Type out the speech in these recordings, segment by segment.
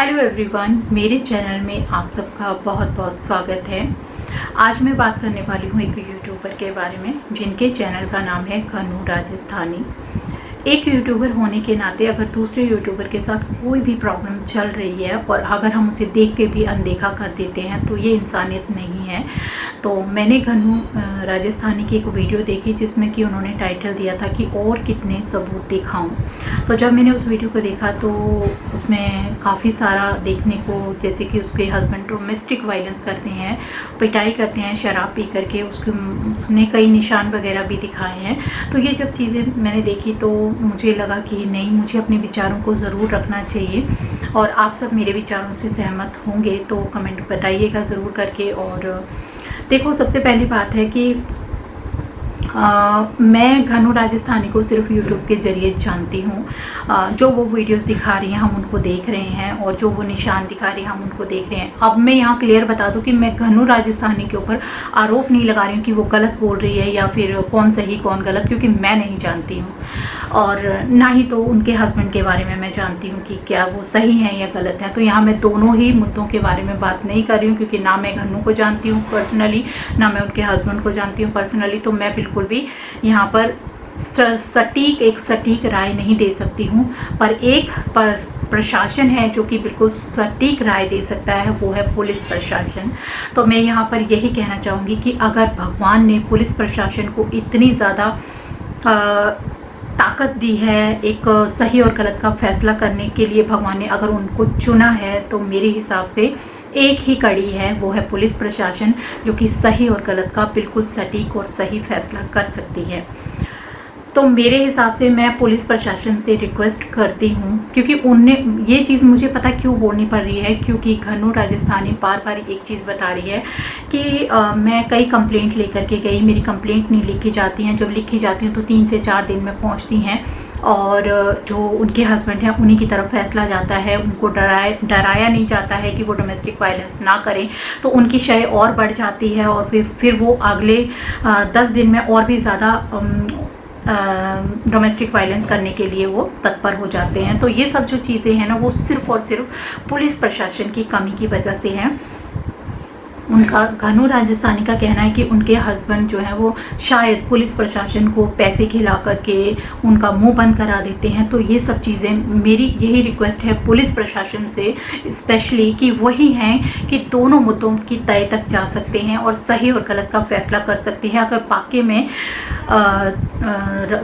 Hello everyone, मेरे channel में आप सबका बहुत बहुत स्वागत है। आज मैं बात करने वाली हूँ एक यूट्यूबर के बारे में जिनके चैनल का नाम है घनु राजस्थानी। एक यूट्यूबर होने के नाते अगर दूसरे यूट्यूबर के साथ कोई भी प्रॉब्लम चल रही है और अगर हम उसे देख के भी अनदेखा कर देते हैं तो ये इंसानियत नहीं है। तो मैंने घनु राजस्थानी की एक वीडियो देखी जिसमें कि उन्होंने टाइटल दिया था कि और कितने सबूत दिखाऊं। तो जब मैंने उस वीडियो को देखा तो उसमें काफ़ी सारा देखने को, जैसे कि उसके हस्बैंड डोमेस्टिक वायलेंस करते हैं, पिटाई करते हैं शराब पी करके, उसने कई निशान वगैरह भी दिखाए हैं। तो ये जब चीज़ें मैंने देखी तो मुझे लगा कि नहीं, मुझे अपने विचारों को ज़रूर रखना चाहिए और आप सब मेरे विचारों से सहमत होंगे तो कमेंट बताइएगा ज़रूर करके। और देखो, सबसे पहली बात है कि मैं घनु राजस्थानी को सिर्फ यूट्यूब के ज़रिए जानती हूँ। जो वो वीडियोस दिखा रही हैं हम उनको देख रहे हैं और जो वो निशान दिखा रही हैं हम उनको देख रहे हैं। अब मैं यहाँ क्लियर बता दूँ कि मैं घनु राजस्थानी के ऊपर आरोप नहीं लगा रही हूँ कि वो गलत बोल रही है या फिर कौन सही कौन गलत, क्योंकि मैं नहीं जानती हूँ और ना ही तो उनके हस्बैंड के बारे में मैं जानती हूँ कि क्या वो सही है या गलत है। तो यहाँ मैं दोनों ही मुद्दों के बारे में बात नहीं कर रही हूँ, क्योंकि ना मैं घनु को जानती हूँ पर्सनली, ना मैं उनके हस्बैंड को जानती हूँ पर्सनली। तो मैं बिल्कुल भी यहाँ पर सटीक राय नहीं दे सकती हूँ। पर एक प्रशासन है जो कि बिल्कुल सटीक राय दे सकता है, वो है पुलिस प्रशासन। तो मैं यहाँ पर यही कहना चाहूँगी कि अगर भगवान ने पुलिस प्रशासन को इतनी ज़्यादा ताकत दी है एक सही और गलत का फैसला करने के लिए, भगवान ने अगर उनको चुना है, तो मेरे हिसाब से एक ही कड़ी है, वो है पुलिस प्रशासन, जो कि सही और गलत का बिल्कुल सटीक और सही फैसला कर सकती है। तो मेरे हिसाब से मैं पुलिस प्रशासन से रिक्वेस्ट करती हूँ, क्योंकि उनने ये चीज़ मुझे पता क्यों बोलनी पड़ रही है, क्योंकि घनु राजस्थानी बार बार एक चीज़ बता रही है कि मैं कई कंप्लेंट लेकर के गई, मेरी कंप्लेंट नहीं लिखी जाती हैं, जब लिखी जाती हैं तो 3 से 4 दिन में पहुँचती हैं और जो उनके हस्बैंड हैं उन्हीं की तरफ फैसला जाता है। उनको डराया नहीं जाता है कि वो डोमेस्टिक वायलेंस ना करें, तो उनकी शय और बढ़ जाती है और फिर वो अगले 10 दिन में और भी ज़्यादा डोमेस्टिक वायलेंस करने के लिए वो तत्पर हो जाते हैं। तो ये सब जो चीज़ें हैं ना, वो सिर्फ और सिर्फ पुलिस प्रशासन की कमी की वजह से है। उनका घनु राजस्थानी का कहना है कि उनके हस्बैंड जो है वो शायद पुलिस प्रशासन को पैसे खिला करके उनका मुंह बंद करा देते हैं। तो ये सब चीज़ें, मेरी यही रिक्वेस्ट है पुलिस प्रशासन से स्पेशली, कि वही हैं कि दोनों मुद्दों की तय तक जा सकते हैं और सही और गलत का फैसला कर सकते हैं। अगर वाकई में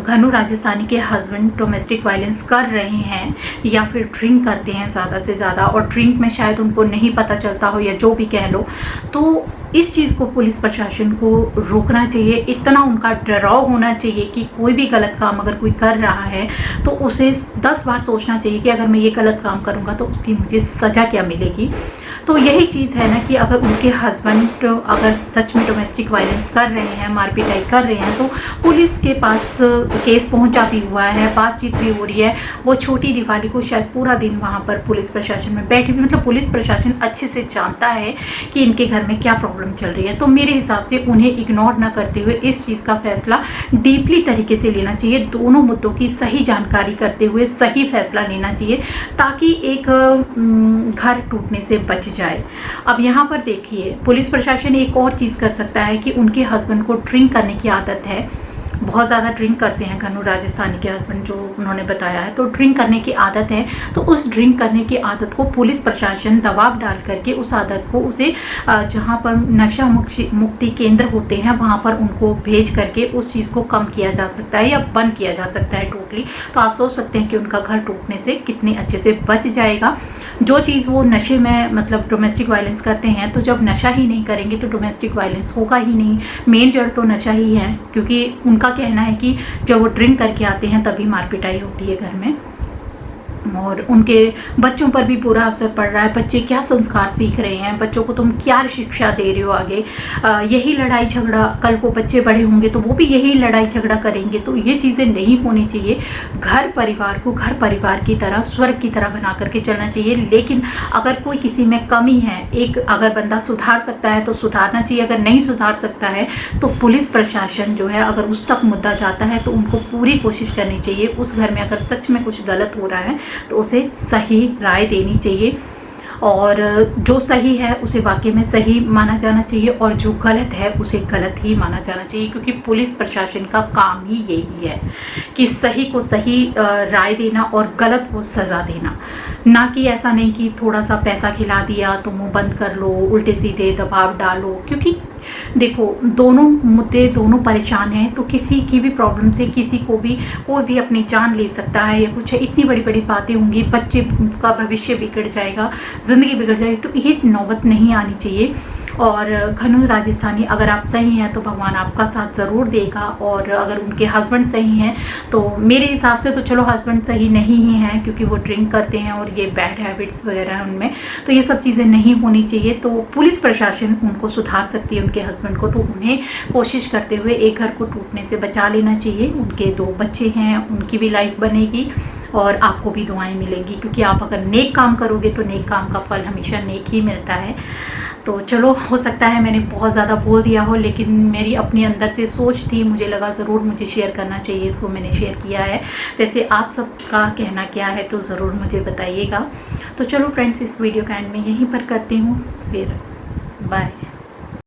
घनु राजस्थानी के हस्बैंड डोमेस्टिक वायलेंस कर रहे हैं या फिर ड्रिंक करते हैं ज़्यादा से ज़्यादा, और ड्रिंक में शायद उनको नहीं पता चलता हो या जो भी कह लो, तो इस चीज़ को पुलिस प्रशासन को रोकना चाहिए। इतना उनका डराव होना चाहिए कि कोई भी गलत काम अगर कोई कर रहा है तो उसे 10 बार सोचना चाहिए कि अगर मैं ये गलत काम करूँगा तो उसकी मुझे सज़ा क्या मिलेगी। तो यही चीज़ है ना कि अगर उनके हस्बैंड अगर सच में डोमेस्टिक वायलेंस कर रहे हैं, मारपीटाई कर रहे हैं, तो पुलिस के पास केस पहुंचा भी हुआ है, बातचीत भी हो रही है। वो छोटी दिवाली को शायद पूरा दिन वहां पर पुलिस प्रशासन में बैठी हुई, मतलब पुलिस प्रशासन अच्छे से जानता है कि इनके घर में क्या प्रॉब्लम चल रही है। तो मेरे हिसाब से उन्हें इग्नोर ना करते हुए इस चीज़ का फैसला डीपली तरीके से लेना चाहिए, दोनों मुद्दों की सही जानकारी करते हुए सही फैसला लेना चाहिए, ताकि एक घर टूटने से बच जाए। अब यहाँ पर देखिए, पुलिस प्रशासन एक और चीज़ कर सकता है कि उनके हस्बैंड को ड्रिंक करने की आदत है, बहुत ज़्यादा ड्रिंक करते हैं घनु राजस्थानी के हस्बैंड, जो उन्होंने बताया है। तो ड्रिंक करने की आदत है, तो उस ड्रिंक करने की आदत को पुलिस प्रशासन दबाव डाल करके उस आदत को उसे जहाँ पर नशा मुक्ति केंद्र होते हैं वहाँ पर उनको भेज करके उस चीज़ को कम किया जा सकता है या बंद किया जा सकता है टोटली। तो आप सोच सकते हैं कि उनका घर टूटने से कितने अच्छे से बच जाएगा। जो चीज़ वो नशे में, मतलब डोमेस्टिक वायलेंस करते हैं, तो जब नशा ही नहीं करेंगे तो डोमेस्टिक वायलेंस होगा ही नहीं। मेन जड़ तो नशा ही है, क्योंकि उनका कहना है कि जब वो ड्रिंक करके आते हैं तभी मारपिटाई होती है घर में और उनके बच्चों पर भी बुरा असर पड़ रहा है। बच्चे क्या संस्कार सीख रहे हैं, बच्चों को तुम क्या शिक्षा दे रहे हो आगे। यही लड़ाई झगड़ा, कल को बच्चे बड़े होंगे तो वो भी यही लड़ाई झगड़ा करेंगे। तो ये चीज़ें नहीं होनी चाहिए। घर परिवार को घर परिवार की तरह, स्वर्ग की तरह बना करके चलना चाहिए। लेकिन अगर कोई किसी में कमी है, एक अगर बंदा सुधार सकता है तो सुधारना चाहिए, अगर नहीं सुधार सकता है तो पुलिस प्रशासन जो है अगर उस तक मुद्दा जाता है तो उनको पूरी कोशिश करनी चाहिए। उस घर में अगर सच में कुछ गलत हो रहा है तो उसे सही राय देनी चाहिए। और जो सही है उसे वाकई में सही माना जाना चाहिए और जो गलत है उसे गलत ही माना जाना चाहिए, क्योंकि पुलिस प्रशासन का काम ही यही है कि सही को सही राय देना और गलत को सज़ा देना, ना कि ऐसा नहीं कि थोड़ा सा पैसा खिला दिया तो मुंह बंद कर लो, उल्टे सीधे दबाव डालो। क्योंकि देखो दोनों मुद्दे, दोनों परेशान हैं, तो किसी की भी प्रॉब्लम से किसी को भी कोई भी अपनी जान ले सकता है या कुछ इतनी बड़ी बड़ी बातें होंगी, बच्चे का भविष्य बिगड़ जाएगा, ज़िंदगी बिगड़ जाएगी, तो ये नौबत नहीं आनी चाहिए। और घनु राजस्थानी, अगर आप सही हैं तो भगवान आपका साथ ज़रूर देगा, और अगर उनके हस्बैंड सही हैं तो मेरे हिसाब से तो चलो हस्बैंड सही नहीं ही हैं, क्योंकि वो ड्रिंक करते हैं और ये बैड हैबिट्स वगैरह हैं उनमें, तो ये सब चीज़ें नहीं होनी चाहिए। तो पुलिस प्रशासन उनको सुधार सकती है, उनके हस्बैंड को, तो उन्हें कोशिश करते हुए एक घर को टूटने से बचा लेना चाहिए। उनके 2 बच्चे हैं, उनकी भी लाइफ बनेगी और आपको भी दुआएं मिलेंगी, क्योंकि आप अगर नेक काम करोगे तो नेक काम का फल हमेशा नेक ही मिलता है। तो चलो, हो सकता है मैंने बहुत ज़्यादा बोल दिया हो, लेकिन मेरी अपने अंदर से सोच थी, मुझे लगा ज़रूर मुझे शेयर करना चाहिए, सो मैंने शेयर किया है। वैसे आप सबका कहना क्या है तो ज़रूर मुझे बताइएगा। तो चलो फ्रेंड्स, इस वीडियो का एंड में यहीं पर करती हूँ, फिर बाय।